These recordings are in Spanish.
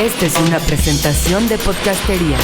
Esta es una presentación de Podcastería.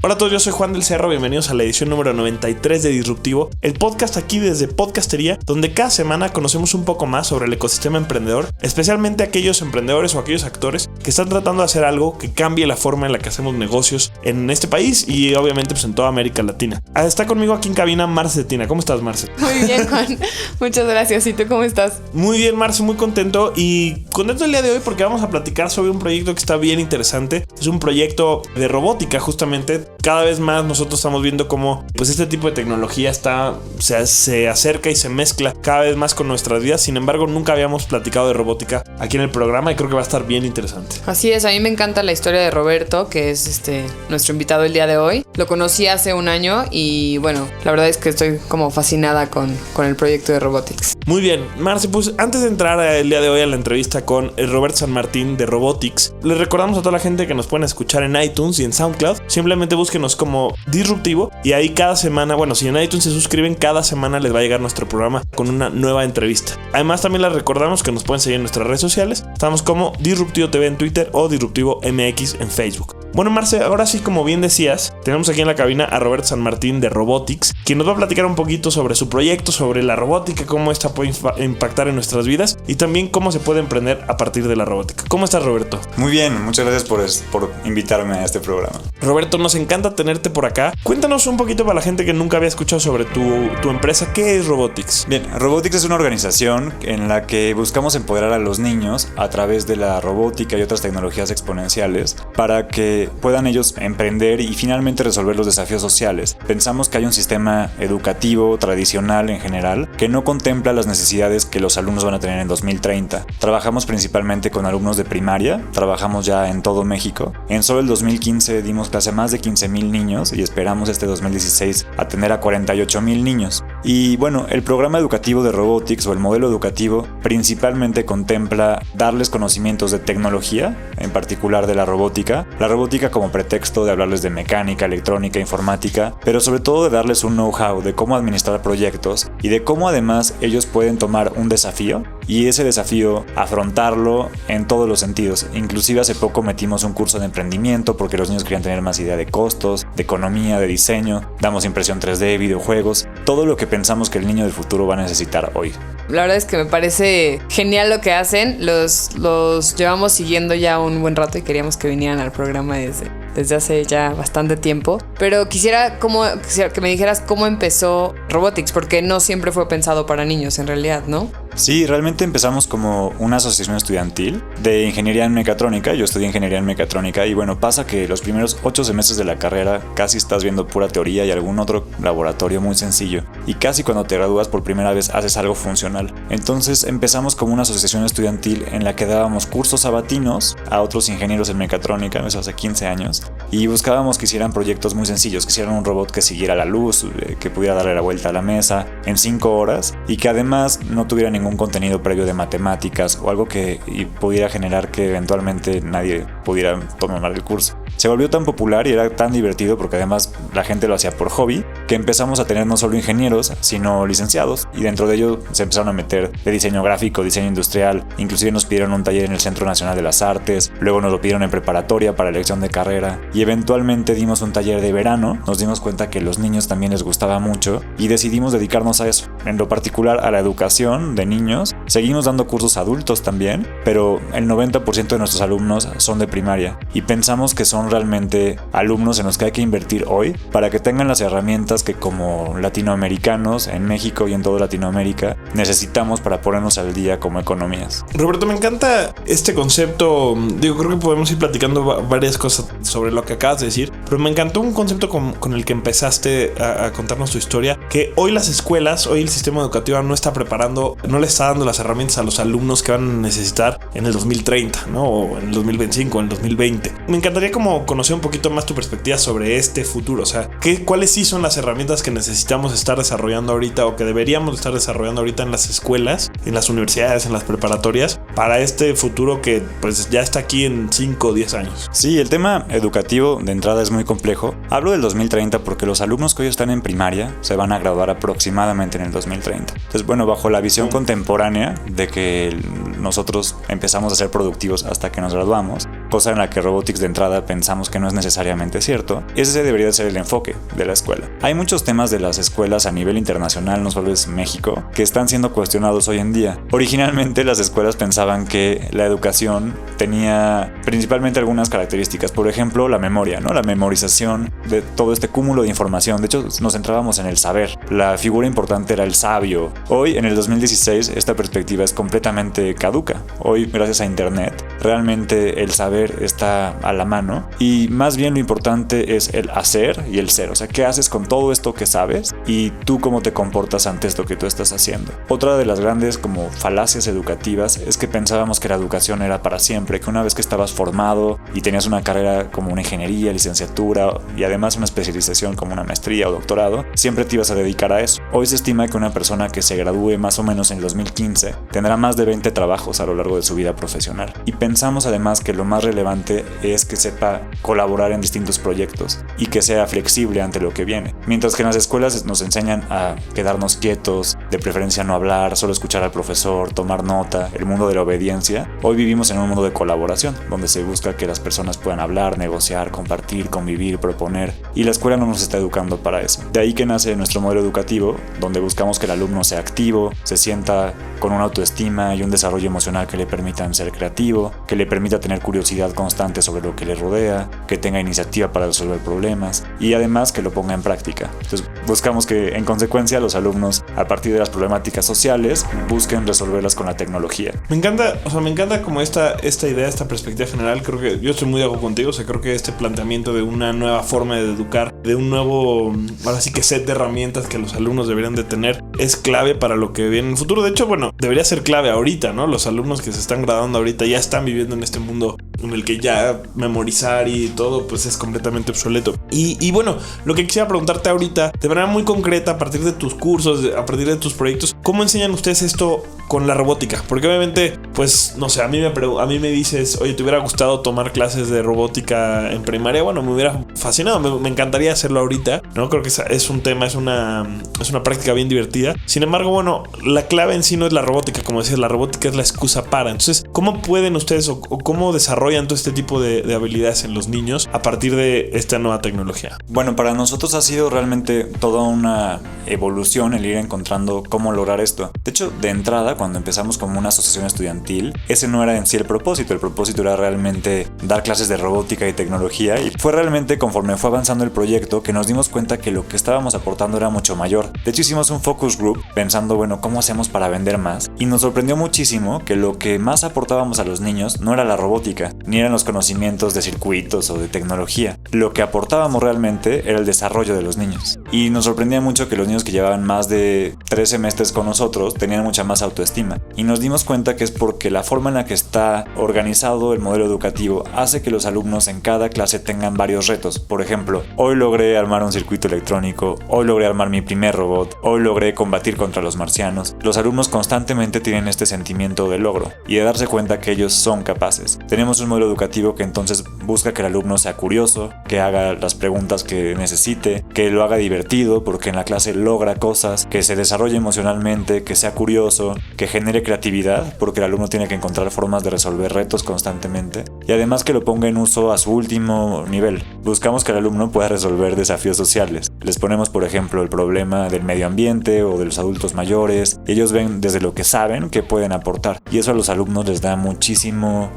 Hola a todos, yo soy Juan del Cerro, bienvenidos a la edición número 93 de Disruptivo, el podcast aquí desde Podcastería, donde cada semana conocemos un poco más sobre el ecosistema emprendedor, especialmente aquellos emprendedores o aquellos actores que están tratando de hacer algo que cambie la forma en la que hacemos negocios en este país y obviamente pues en toda América Latina. Está conmigo aquí en cabina Marce Tina. ¿Cómo estás, Marce? Muy bien, Juan, muchas gracias. ¿Y tú cómo estás? Muy bien, Marce, muy contento el día de hoy porque vamos a platicar sobre un proyecto que está bien interesante. Es un proyecto de robótica, justamente. Cada vez más nosotros estamos viendo cómo pues este tipo de tecnología se acerca y se mezcla cada vez más con nuestras vidas. Sin embargo, nunca habíamos platicado de robótica aquí en el programa y creo que va a estar bien interesante. Así es, a mí me encanta la historia de Roberto, que es nuestro invitado el día de hoy. Lo conocí hace un año y bueno, la verdad es que estoy como fascinada con el proyecto de Robotics. Muy bien, Marce, pues antes de entrar el día de hoy a la entrevista con Roberto San Martín de Robotics, les recordamos a toda la gente que nos pueden escuchar en iTunes y en SoundCloud. Simplemente búsquenos como Disruptivo y ahí cada semana, bueno, si en iTunes se suscriben, cada semana les va a llegar nuestro programa con una nueva entrevista. Además, también les recordamos que nos pueden seguir en nuestras redes sociales. Estamos como Disruptivo TV en Twitter o Disruptivo MX en Facebook. Bueno, Marce, ahora sí, como bien decías, tenemos aquí en la cabina a Roberto San Martín de Robotics, quien nos va a platicar un poquito sobre su proyecto, sobre la robótica, cómo esta puede impactar en nuestras vidas y también cómo se puede emprender a partir de la robótica. ¿Cómo estás, Roberto? Muy bien, muchas gracias por invitarme a este programa. Roberto, nos encanta tenerte por acá. Cuéntanos un poquito para la gente que nunca había escuchado sobre tu empresa. ¿Qué es Robotics? Bien, Robotics es una organización en la que buscamos empoderar a los niños a través de la robótica y otras tecnologías exponenciales para que puedan ellos emprender y finalmente resolver los desafíos sociales. Pensamos que hay un sistema educativo tradicional en general que no contempla las necesidades que los alumnos van a tener en 2030. Trabajamos principalmente con alumnos de primaria, trabajamos ya en todo México. En solo el 2015 dimos clase a más de 15,000 niños y esperamos este 2016 atender a 48,000 niños. Y bueno, el programa educativo de Robotics o el modelo educativo principalmente contempla darles conocimientos de tecnología, en particular de la robótica como pretexto de hablarles de mecánica, electrónica, informática, pero sobre todo de darles un know-how de cómo administrar proyectos y de cómo además ellos pueden tomar un desafío y ese desafío afrontarlo en todos los sentidos. Inclusive hace poco metimos un curso de emprendimiento porque los niños querían tener más idea de costos, de economía, de diseño, damos impresión 3D, videojuegos, todo lo que pensamos que el niño del futuro va a necesitar hoy. La verdad es que me parece genial lo que hacen, los llevamos siguiendo ya un buen rato y queríamos que vinieran al programa desde hace ya bastante tiempo, pero quisiera que me dijeras cómo empezó Robotics, porque no siempre fue pensado para niños en realidad, ¿no? Sí, realmente empezamos como una asociación estudiantil de ingeniería en mecatrónica. Yo estudié ingeniería en mecatrónica y bueno, pasa que los primeros 8 semestres de la carrera casi estás viendo pura teoría y algún otro laboratorio muy sencillo. Y casi cuando te gradúas por primera vez haces algo funcional. Entonces empezamos como una asociación estudiantil en la que dábamos cursos sabatinos a otros ingenieros en mecatrónica, eso hace 15 años. Y buscábamos que hicieran proyectos muy sencillos, que hicieran un robot que siguiera la luz, que pudiera darle la vuelta a la mesa en 5 horas y que además no tuviera ningún contenido previo de matemáticas o algo que pudiera generar que eventualmente nadie pudiera tomar el curso. Se volvió tan popular y era tan divertido porque además la gente lo hacía por hobby que empezamos a tener no solo ingenieros sino licenciados y dentro de ello se empezaron a meter de diseño gráfico, diseño industrial, inclusive nos pidieron un taller en el Centro Nacional de las Artes, luego nos lo pidieron en preparatoria para elección de carrera y eventualmente dimos un taller de verano. Nos dimos cuenta que a los niños también les gustaba mucho y decidimos dedicarnos a eso, en lo particular a la educación de niños. Seguimos dando cursos adultos también, pero el 90% de nuestros alumnos son de primaria y pensamos que son realmente alumnos en los que hay que invertir hoy para que tengan las herramientas que como latinoamericanos en México y en toda Latinoamérica necesitamos para ponernos al día como economías. Roberto, me encanta este concepto. Creo que podemos ir platicando varias cosas sobre lo que acabas de decir, pero me encantó un concepto con el que empezaste a contarnos tu historia, que hoy las escuelas, hoy el sistema educativo no está preparando, no le está dando las herramientas a los alumnos que van a necesitar en el 2030, ¿no? O en el 2025, o en el 2020. Me encantaría como conocer un poquito más tu perspectiva sobre este futuro, o sea, ¿cuáles sí son las herramientas que necesitamos estar desarrollando ahorita o que deberíamos estar desarrollando ahorita en las escuelas, en las universidades, en las preparatorias, para este futuro que pues ya está aquí en 5 o 10 años? Sí, el tema educativo de entrada es muy complejo. Hablo del 2030 porque los alumnos que hoy están en primaria se van a graduar aproximadamente en el 2030. Entonces, bueno, bajo la visión contemporánea de que nosotros empezamos a ser productivos hasta que nos graduamos, cosa en la que Robotics de entrada pensamos que no es necesariamente cierto, ese debería ser el enfoque de la escuela. Hay muchos temas de las escuelas a nivel internacional, no solo es México, que están siendo cuestionados hoy en día. Originalmente las escuelas pensaban que la educación tenía principalmente algunas características, por ejemplo la memoria, ¿no? La memorización de todo este cúmulo de información. De hecho, nos centrábamos en el saber. La figura importante era el sabio. Hoy, en el 2016, esta perspectiva es completamente caduca. Hoy, gracias a internet, realmente el saber está a la mano y más bien lo importante es el hacer y el ser. O sea, ¿qué haces con todo esto que sabes y tú cómo te comportas ante esto que tú estás haciendo? Otra de las grandes como falacias educativas es que pensábamos que la educación era para siempre, que una vez que estabas formado y tenías una carrera como una ingeniería, licenciatura y además una especialización como una maestría o doctorado, siempre te ibas a dedicar a eso. Hoy se estima que una persona que se gradúe más o menos en el 2015 tendrá más de 20 trabajos a lo largo de su vida profesional. Y pensamos además que lo más relevante es que sepa colaborar en distintos proyectos y que sea flexible ante lo que viene. Mientras que en las escuelas nos enseñan a quedarnos quietos, de preferencia no hablar, solo escuchar al profesor, tomar nota, el mundo de la obediencia, hoy vivimos en un mundo de colaboración, donde se busca que las personas puedan hablar, negociar, compartir, convivir, proponer, y la escuela no nos está educando para eso. De ahí que nace nuestro modelo educativo, donde buscamos que el alumno sea activo, se sienta con una autoestima y un desarrollo emocional que le permitan ser creativo, que le permita tener curiosidad constante sobre lo que le rodea, que tenga iniciativa para resolver problemas y además que lo ponga en práctica. Entonces buscamos que en consecuencia los alumnos, a partir de las problemáticas sociales, busquen resolverlas con la tecnología. Me encanta como esta idea, esta perspectiva general. Creo que yo estoy muy de acuerdo contigo. O sea, creo que este planteamiento de una nueva forma de educar, de un nuevo, ahora sí que set de herramientas que los alumnos deberían de tener, es clave para lo que viene en el futuro. De hecho, bueno, debería ser clave ahorita, ¿no? Los alumnos que se están graduando ahorita ya están viviendo en este mundo en el que ya memorizar y todo pues es completamente obsoleto. Y bueno, lo que quisiera preguntarte ahorita, de manera muy concreta, a partir de tus cursos, a partir de tus proyectos, ¿cómo enseñan ustedes esto con la robótica? Porque obviamente, pues, no sé, a mí me dices, oye, ¿te hubiera gustado tomar clases de robótica en primaria? Bueno, me hubiera fascinado, me encantaría hacerlo ahorita, ¿no? Creo que es un tema, es una práctica bien divertida. Sin embargo, bueno, la clave en sí no es la robótica, como decías, la robótica es la excusa para. Entonces, ¿cómo pueden ustedes o cómo desarrollan todo este tipo de habilidades en los niños a partir de esta nueva tecnología? Bueno, para nosotros ha sido realmente toda una evolución el ir encontrando cómo lograr esto. De hecho, de entrada, cuando empezamos como una asociación estudiantil, ese no era en sí el propósito era realmente dar clases de robótica y tecnología, y fue realmente conforme fue avanzando el proyecto que nos dimos cuenta que lo que estábamos aportando era mucho mayor. De hecho, hicimos un focus group pensando, bueno, ¿cómo hacemos para vender más? Y nos sorprendió muchísimo que lo que más aportábamos a los niños no era la robótica, ni eran los conocimientos de circuitos o de tecnología. Lo que aportábamos realmente era el desarrollo de los niños. Y nos sorprendía mucho que los niños que llevaban más de 3 semestres con nosotros tenían mucha más autoestima. Y nos dimos cuenta que es porque la forma en la que está organizado el modelo educativo hace que los alumnos en cada clase tengan varios retos. Por ejemplo, hoy logré armar un circuito electrónico, hoy logré armar mi primer robot, hoy logré combatir contra los marcianos. Los alumnos constantemente tienen este sentimiento de logro y de darse cuenta que ellos son capaces. Tenemos un modelo educativo que entonces busca que el alumno sea curioso, que haga las preguntas que necesite, que lo haga divertido porque en la clase logra cosas, que se desarrolle emocionalmente, que sea curioso, que genere creatividad porque el alumno tiene que encontrar formas de resolver retos constantemente y además que lo ponga en uso a su último nivel. Buscamos que el alumno pueda resolver desafíos sociales. Les ponemos, por ejemplo, el problema del medio ambiente o de los adultos mayores. Ellos ven desde lo que saben que pueden aportar y eso a los alumnos les da muchísimo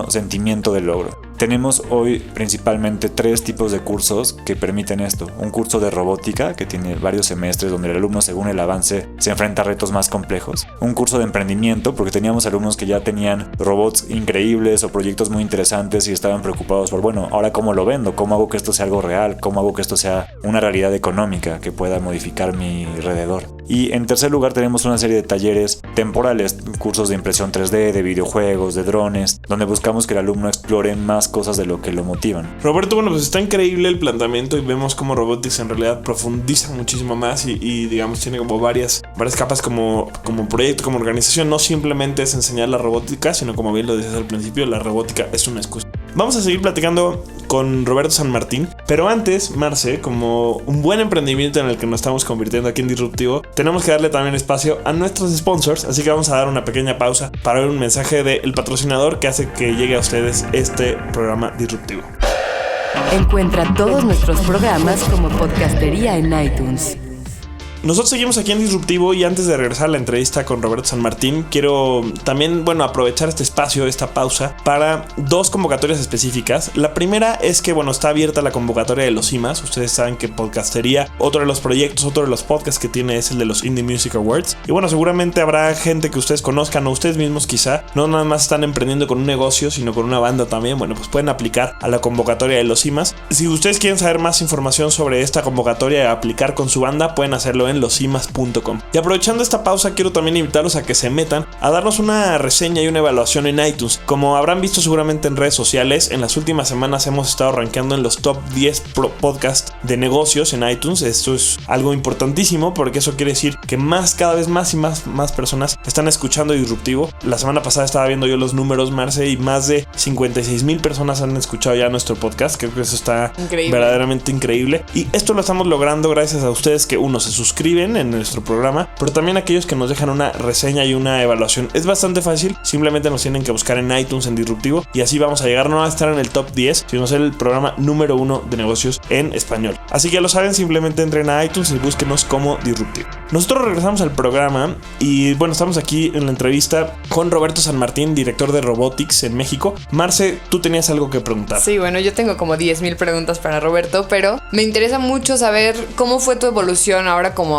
sentimiento de logro. Tenemos hoy principalmente 3 tipos de cursos que permiten esto. Un curso de robótica que tiene varios semestres donde el alumno, según el avance, se enfrenta a retos más complejos. Un curso de emprendimiento porque teníamos alumnos que ya tenían robots increíbles o proyectos muy interesantes y estaban preocupados por, bueno, ahora cómo lo vendo, cómo hago que esto sea algo real, cómo hago que esto sea una realidad económica que pueda modificar mi alrededor. Y en tercer lugar tenemos una serie de talleres temporales, cursos de impresión 3D, de videojuegos, de drones, donde buscamos que el alumno explore más cosas de lo que lo motivan. Roberto, bueno, pues está increíble el planteamiento y vemos cómo Robotics en realidad profundiza muchísimo más y digamos tiene como varias capas como proyecto, como organización. No simplemente es enseñar la robótica, sino como bien lo decías al principio, la robótica es una excusa Vamos a seguir platicando con Roberto San Martín, pero antes, Marce, como un buen emprendimiento en el que nos estamos convirtiendo aquí en Disruptivo, tenemos que darle también espacio a nuestros sponsors, así que vamos a dar una pequeña pausa para ver un mensaje del patrocinador que hace que llegue a ustedes este programa Disruptivo. Encuentra todos nuestros programas como Podcastería en iTunes. Nosotros seguimos aquí en Disruptivo y antes de regresar a la entrevista con Roberto San Martín, quiero también, aprovechar este espacio, esta pausa, para dos convocatorias específicas. La primera es que, está abierta la convocatoria de los IMAs. Ustedes saben que Podcastería, otro de los proyectos, otro de los podcasts que tiene es el de los Indie Music Awards. Y seguramente habrá gente que ustedes conozcan o ustedes mismos quizá, no nada más están emprendiendo con un negocio, sino con una banda también. Pues pueden aplicar a la convocatoria de los IMAs. Si ustedes quieren saber más información sobre esta convocatoria y aplicar con su banda, pueden hacerlo en losimas.com. Y aprovechando esta pausa, quiero también invitarlos a que se metan a darnos una reseña y una evaluación en iTunes. Como habrán visto seguramente en redes sociales, en las últimas semanas hemos estado rankeando en los top 10 podcasts de negocios en iTunes. Esto es algo importantísimo porque eso quiere decir que cada vez más y más personas están escuchando Disruptivo. La semana pasada estaba viendo yo los números, Marce, y más de 56,000 personas han escuchado ya nuestro podcast. Creo que eso está verdaderamente increíble. Y esto lo estamos logrando gracias a ustedes que se suscriben en nuestro programa, pero también aquellos que nos dejan una reseña y una evaluación. Es bastante fácil, simplemente nos tienen que buscar en iTunes en Disruptivo y así vamos a llegar no a estar en el top 10, sino a ser el programa número 1 de negocios en español. Así que ya lo saben, simplemente entren a iTunes y búsquenos como Disruptivo. Nosotros regresamos al programa y estamos aquí en la entrevista con Roberto San Martín, director de Robotics en México. Marce, tú tenías algo que preguntar. Sí, yo tengo como 10,000 preguntas para Roberto, pero me interesa mucho saber cómo fue tu evolución ahora como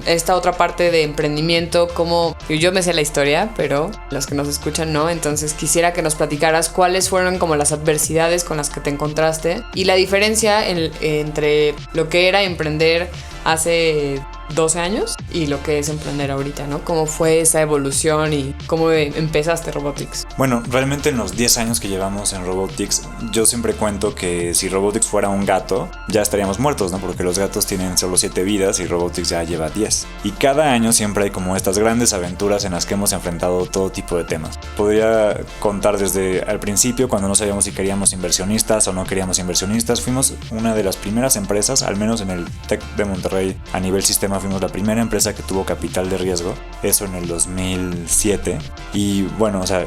esta otra parte de emprendimiento, como yo me sé la historia, pero los que nos escuchan no, entonces quisiera que nos platicaras cuáles fueron como las adversidades con las que te encontraste y la diferencia entre lo que era emprender hace 12 años y lo que es emprender ahorita, ¿no? ¿Cómo fue esa evolución y cómo empezaste Robotics? Realmente en los 10 años que llevamos en Robotics, yo siempre cuento que si Robotics fuera un gato, ya estaríamos muertos, ¿no? Porque los gatos tienen solo 7 vidas y Robotics ya lleva 10. Y cada año siempre hay como estas grandes aventuras en las que hemos enfrentado todo tipo de temas. Podría contar desde al principio, cuando no sabíamos si queríamos inversionistas o no queríamos inversionistas. Fuimos una de las primeras empresas, al menos en el TEC de Monterrey, a nivel sistema, fuimos la primera empresa que tuvo capital de riesgo, eso en el 2007. Y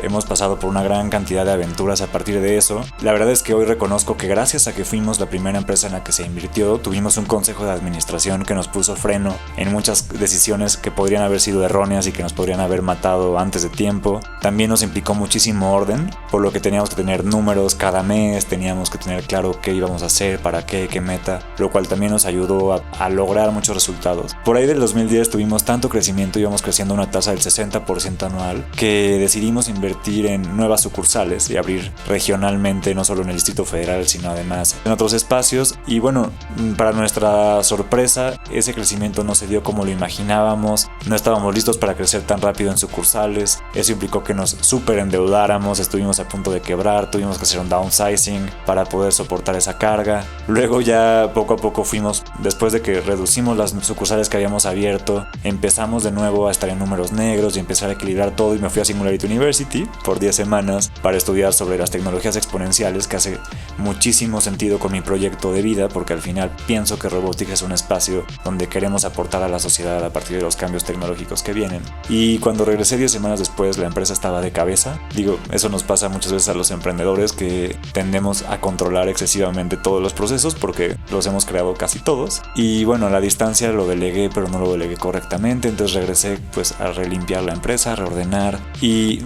hemos pasado por una gran cantidad de aventuras a partir de eso. La verdad es que hoy reconozco que gracias a que fuimos la primera empresa en la que se invirtió, tuvimos un consejo de administración que nos puso freno en muchas decisiones que podrían haber sido erróneas y que nos podrían haber matado antes de tiempo. También nos implicó muchísimo orden, por lo que teníamos que tener números cada mes, teníamos que tener claro qué íbamos a hacer, para qué meta, lo cual también nos ayudó a lograr muchos resultados. Por ahí del 2010 tuvimos tanto crecimiento, íbamos creciendo a una tasa del 60% anual, que decidimos invertir en nuevas sucursales y abrir regionalmente, no solo en el Distrito Federal, sino además en otros espacios. Y para nuestra sorpresa, ese crecimiento no se dio como lo imaginábamos, no estábamos listos para crecer tan rápido en sucursales, eso implicó que nos súper endeudáramos, estuvimos a punto de quebrar, tuvimos que hacer un downsizing para poder soportar esa carga. Luego ya poco a poco fuimos, después de que reducimos las sucursales que habíamos abierto, empezamos de nuevo a estar en números negros y empezar a equilibrar todo, y me fui a Singularity University por 10 semanas para estudiar sobre las tecnologías exponenciales, que hace muchísimo sentido con mi proyecto de vida, porque al final pienso que Robotics es un espacio donde queremos aportar a la sociedad a partir de los cambios tecnológicos que vienen. Y cuando regresé 10 semanas después, la empresa estaba de cabeza. Eso nos pasa muchas veces a los emprendedores, que tendemos a controlar excesivamente todos los procesos porque los hemos creado casi todos. Y a la distancia lo delegué, pero no lo delegué correctamente, entonces regresé a relimpiar la empresa, a reordenar. Y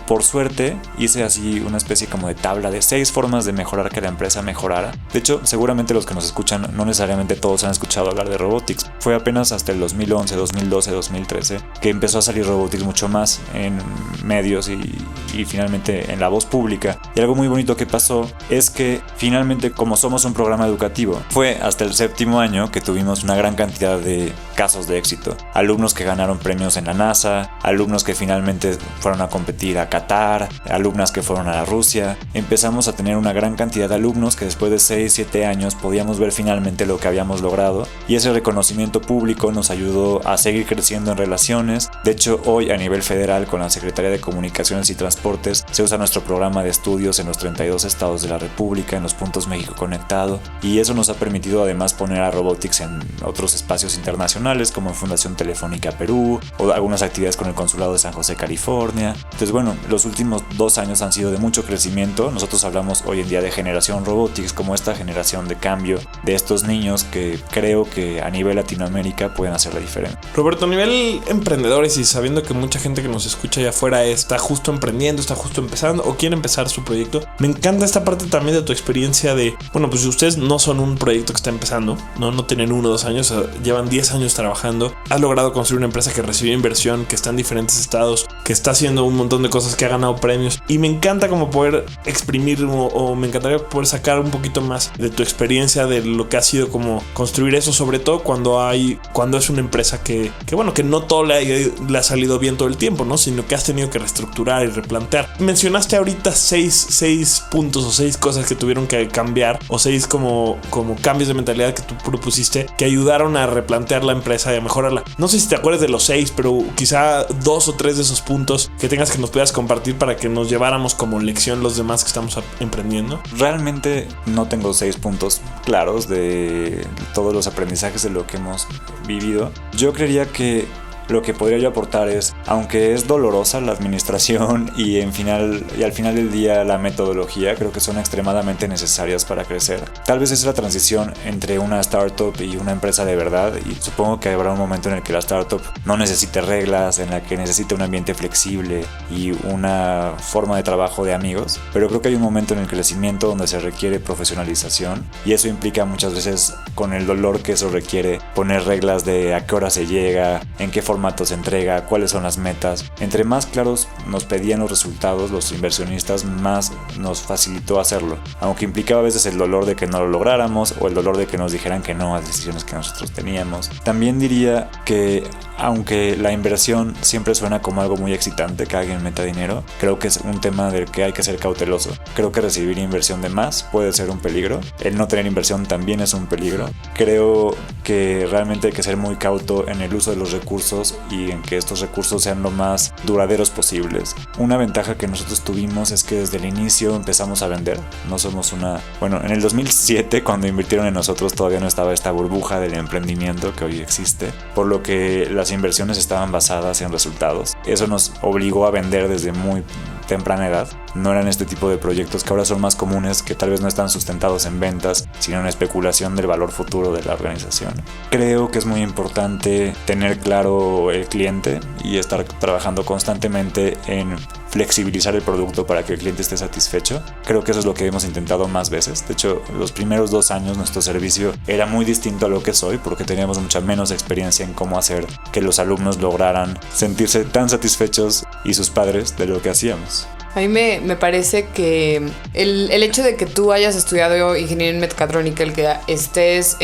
por suerte hice así una especie como de tabla de 6 formas de mejorar que la empresa mejorara. De hecho, seguramente los que nos escuchan, no necesariamente todos han escuchado hablar de Robotics. Fue apenas hasta el 2011, 2012, 2013 que empezó a salir Robotics mucho más en medios y finalmente en la voz pública. Y algo muy bonito que pasó es que finalmente, como somos un programa educativo, fue hasta el 7º año que tuvimos una gran cantidad de casos de éxito. Alumnos que ganaron premios en la NASA, alumnos que finalmente fueron a competir a Qatar, alumnas que fueron a Rusia. Empezamos a tener una gran cantidad de alumnos que después de 6-7 años podíamos ver finalmente lo que habíamos logrado, y ese reconocimiento público nos ayudó a seguir creciendo en relaciones. De hecho, hoy a nivel federal, con la Secretaría de Comunicaciones y Transportes, se usa nuestro programa de estudios en los 32 estados de la República, en los puntos México Conectado, y eso nos ha permitido además poner a Robotics en otros espacios internacionales como en Fundación Telefónica Perú, o algunas actividades con el Consulado de San José, California. Entonces, bueno, los últimos 2 años han sido de mucho crecimiento. Nosotros hablamos hoy en día de generación Robotics como esta generación de cambio de estos niños que creo que a nivel Latinoamérica pueden hacer la diferencia. Roberto, a nivel emprendedores y sabiendo que mucha gente que nos escucha allá afuera está justo emprendiendo, está justo empezando o quiere empezar su proyecto, me encanta esta parte también de tu experiencia de, bueno, pues ustedes no son un proyecto que está empezando, no tienen 1 o 2 años, llevan 10 años trabajando, has logrado construir una empresa que recibió inversión, que está en diferentes estados, que está haciendo un montón de cosas, que ha ganado premios, y me encanta como poder exprimir o me encantaría poder sacar un poquito más de tu experiencia, de lo que ha sido como construir eso, sobre todo cuando es una empresa que bueno, que no todo le ha salido bien todo el tiempo, ¿no? Sino que has tenido que reestructurar y replantear. Mencionaste ahorita 6 puntos o 6 cosas que tuvieron que cambiar, o 6 como cambios de mentalidad que tú propusiste que ayudaron a replantear la empresa y a mejorarla. No sé si te acuerdas de los 6, pero quizá 2 o 3 de esos puntos que tengas que nos puedas compartir para que nos lleváramos como lección los demás que estamos emprendiendo. Realmente no tengo 6 puntos claros de todos los aprendizajes de lo que hemos vivido. Yo creería que lo que podría yo aportar es, aunque es dolorosa la administración y al final del día la metodología, creo que son extremadamente necesarias para crecer. Tal vez es la transición entre una startup y una empresa de verdad, y supongo que habrá un momento en el que la startup no necesite reglas, en la que necesite un ambiente flexible y una forma de trabajo de amigos, pero creo que hay un momento en el crecimiento donde se requiere profesionalización, y eso implica muchas veces, con el dolor que eso requiere, poner reglas de a qué hora se llega, en qué formato se entrega, cuáles son las metas. Entre más claros nos pedían los resultados los inversionistas, más nos facilitó hacerlo, aunque implicaba a veces el dolor de que no lo lográramos o el dolor de que nos dijeran que no a decisiones que nosotros teníamos. También diría que aunque la inversión siempre suena como algo muy excitante, que alguien meta dinero, creo que es un tema del que hay que ser cauteloso. Creo que recibir inversión de más puede ser un peligro. El no tener inversión también es un peligro. Creo que realmente hay que ser muy cauto en el uso de los recursos y en que estos recursos sean lo más duraderos posibles. Una ventaja que nosotros tuvimos es que desde el inicio empezamos a vender. No somos Bueno, en el 2007, cuando invirtieron en nosotros, todavía no estaba esta burbuja del emprendimiento que hoy existe, por lo que las inversiones estaban basadas en resultados. Eso nos obligó a vender desde muy temprana edad. No eran este tipo de proyectos que ahora son más comunes, que tal vez no están sustentados en ventas, sino en especulación del valor futuro de la organización. Creo que es muy importante tener claro el cliente y estar trabajando constantemente en flexibilizar el producto para que el cliente esté satisfecho. Creo que eso es lo que hemos intentado más veces. De hecho, los primeros 2 años nuestro servicio era muy distinto a lo que es hoy, porque teníamos mucha menos experiencia en cómo hacer que los alumnos lograran sentirse tan satisfechos, y sus padres, de lo que hacíamos. A mí me parece que el hecho de que tú hayas estudiado ingeniería en mecatrónica, el que estés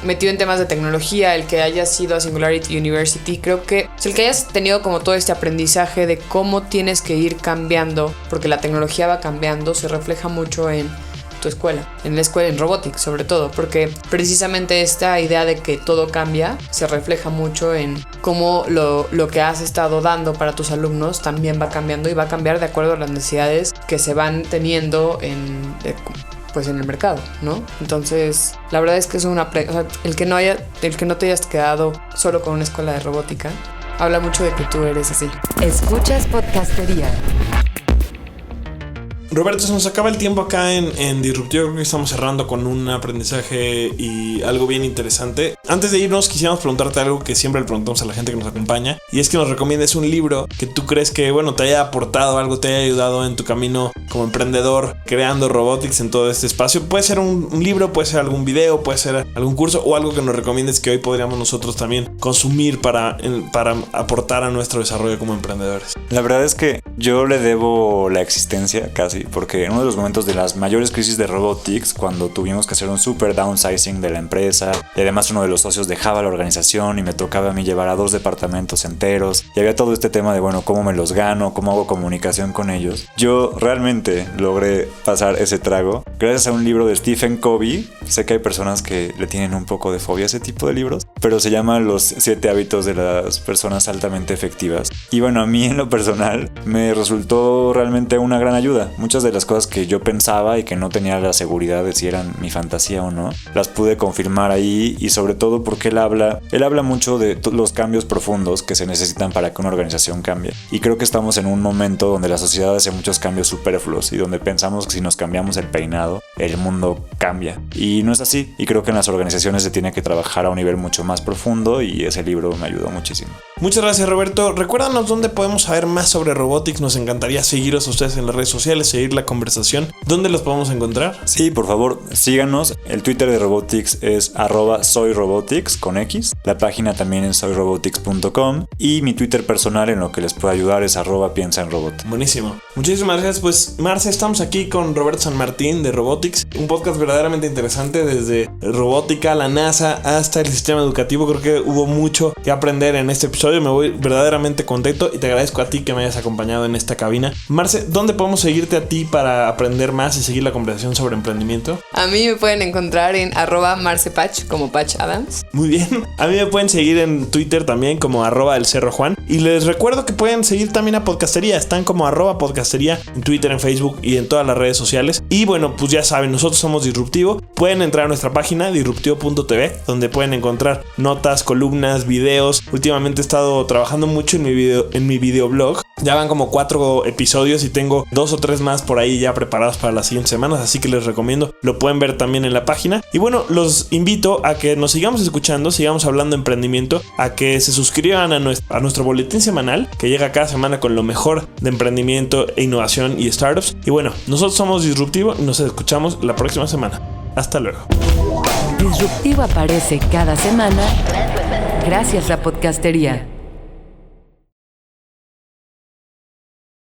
metido en temas de tecnología, el que hayas ido a Singularity University, creo que el que hayas tenido como todo este aprendizaje de cómo tienes que ir cambiando, porque la tecnología va cambiando, se refleja mucho en tu escuela, en la escuela, en Robotics sobre todo, porque precisamente esta idea de que todo cambia se refleja mucho en cómo lo que has estado dando para tus alumnos también va cambiando, y va a cambiar de acuerdo a las necesidades que se van teniendo en el mercado, ¿no? Entonces, la verdad es que es el que no te hayas quedado solo con una escuela de robótica habla mucho de que tú eres así. Escuchas Podcastería. Roberto, se nos acaba el tiempo acá en Disruptivo. Creo que estamos cerrando con un aprendizaje y algo bien interesante. Antes de irnos, quisiéramos preguntarte algo que siempre le preguntamos a la gente que nos acompaña, y es que nos recomiendes un libro que tú crees que, bueno, te haya aportado algo, te haya ayudado en tu camino como emprendedor, creando Robotics en todo este espacio. Puede ser un libro, puede ser algún video, puede ser algún curso, o algo que nos recomiendes que hoy podríamos nosotros también consumir para aportar a nuestro desarrollo como emprendedores. La verdad es que yo le debo la existencia casi así, porque en uno de los momentos de las mayores crisis de Robotics, cuando tuvimos que hacer un super downsizing de la empresa, y además uno de los socios dejaba la organización y me tocaba a mí llevar a 2 departamentos enteros, y había todo este tema de, bueno, cómo me los gano, cómo hago comunicación con ellos. Yo realmente logré pasar ese trago gracias a un libro de Stephen Covey. Sé que hay personas que le tienen un poco de fobia a ese tipo de libros, pero se llama Los 7 hábitos de las personas altamente efectivas. Y bueno, a mí en lo personal me resultó realmente una gran ayuda. Muchas de las cosas que yo pensaba y que no tenía la seguridad de si eran mi fantasía o no, las pude confirmar ahí, y sobre todo porque él habla mucho de los cambios profundos que se necesitan para que una organización cambie. Y creo que estamos en un momento donde la sociedad hace muchos cambios superfluos y donde pensamos que si nos cambiamos el peinado, el mundo cambia. Y no es así, y creo que en las organizaciones se tiene que trabajar a un nivel mucho más profundo, y ese libro me ayudó muchísimo. Muchas gracias, Roberto. Recuérdanos dónde podemos saber más sobre Robotics. Nos encantaría seguiros a ustedes en las redes sociales, seguir la conversación. ¿Dónde los podemos encontrar? Sí, por favor, síganos. El Twitter de Robotics es @soyrobotics con X. La página también es soyrobotics.com, y mi Twitter personal en lo que les puedo ayudar es @piensaenrobot. Buenísimo. Muchísimas gracias. Pues, Marce, estamos aquí con Roberto San Martín de Robotics, un podcast verdaderamente interesante, desde robótica, la NASA, hasta el sistema educativo. Creo que hubo mucho que aprender en este episodio. Me voy verdaderamente contento y te agradezco a ti que me hayas acompañado en esta cabina. Marce, ¿dónde podemos seguirte a ti para aprender más y seguir la conversación sobre emprendimiento? A mí me pueden encontrar en @marcepatch, como Patch Adams. Muy bien. A mí me pueden seguir en Twitter también como @elcerrojuan. Y les recuerdo que pueden seguir también a Podcastería. Están como @podcastería en Twitter, en Facebook y en todas las redes sociales. Y bueno, pues ya saben, nosotros somos Disruptivo. Pueden entrar a nuestra página disruptivo.tv, donde pueden encontrar notas, columnas, videos. Últimamente he estado trabajando mucho en mi videoblog. Ya van como 4 episodios y tengo 2 o 3 más por ahí ya preparados para las siguientes semanas, así que les recomiendo, lo pueden ver también en la página. Y bueno, los invito a que nos sigamos escuchando, sigamos hablando de emprendimiento, a que se suscriban a nuestro boletín semanal, que llega cada semana con lo mejor de emprendimiento e innovación y startups. Y bueno, nosotros somos Disruptivo y nos escuchamos la próxima semana. Hasta luego. Disruptivo aparece cada semana gracias a Podcastería.